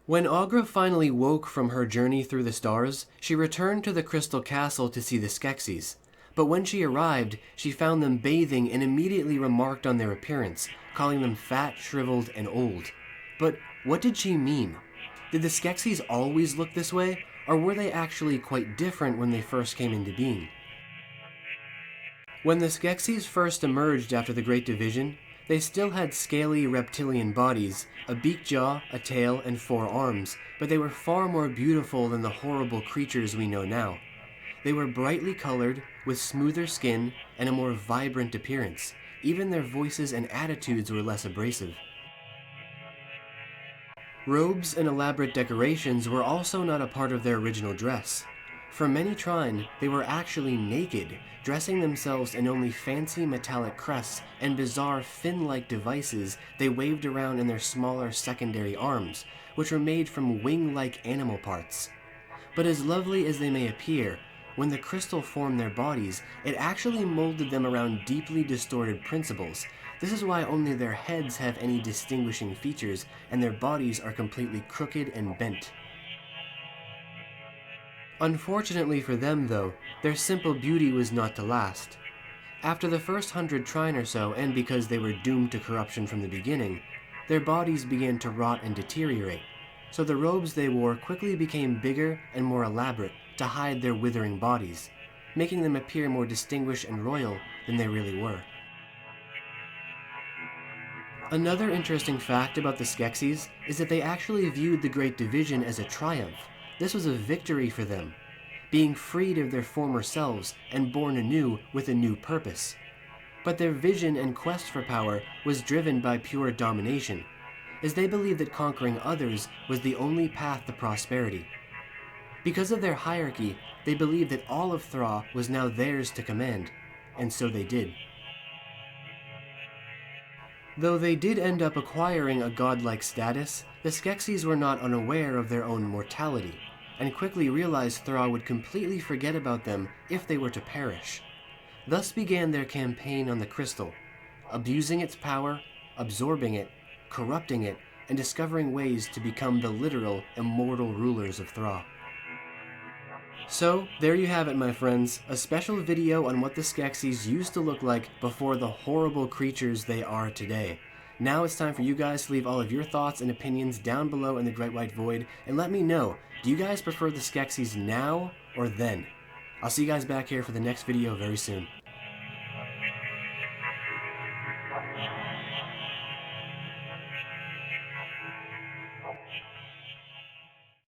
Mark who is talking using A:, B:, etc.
A: When Aughra finally woke from her journey through the stars, she returned to the Crystal Castle to see the Skeksis. But when she arrived, she found them bathing and immediately remarked on their appearance, calling them fat, shriveled, and old. But what did she mean? Did the Skeksis always look this way, or were they actually quite different when they first came into being? When the Skeksis first emerged after the Great Division, they still had scaly reptilian bodies, a beaked jaw, a tail, and 4 arms, but they were far more beautiful than the horrible creatures we know now. They were brightly colored, with smoother skin, and a more vibrant appearance. Even their voices and attitudes were less abrasive. Robes and elaborate decorations were also not a part of their original dress. For many Trine, they were actually naked, dressing themselves in only fancy metallic crests and bizarre fin-like devices they waved around in their smaller secondary arms, which were made from wing-like animal parts. But as lovely as they may appear, when the crystal formed their bodies, it actually molded them around deeply distorted principles. This is why only their heads have any distinguishing features, and their bodies are completely crooked and bent. Unfortunately for them, though, their simple beauty was not to last. After the first 100 Trine or so, and because they were doomed to corruption from the beginning, their bodies began to rot and deteriorate, so the robes they wore quickly became bigger and more elaborate to hide their withering bodies, making them appear more distinguished and royal than they really were. Another interesting fact about the Skeksis is that they actually viewed the Great Division as a triumph. This was a victory for them, being freed of their former selves and born anew with a new purpose. But their vision and quest for power was driven by pure domination, as they believed that conquering others was the only path to prosperity. Because of their hierarchy, they believed that all of Thra was now theirs to command, and so they did. Though they did end up acquiring a godlike status, the Skeksis were not unaware of their own mortality, and quickly realized Thra would completely forget about them if they were to perish. Thus began their campaign on the crystal, abusing its power, absorbing it, corrupting it, and discovering ways to become the literal, immortal rulers of Thra. So, there you have it, my friends, a special video on what the Skeksis used to look like before the horrible creatures they are today. Now it's time for you guys to leave all of your thoughts and opinions down below in the Great White Void, and let me know, do you guys prefer the Skeksis now or then? I'll see you guys back here for the next video very soon.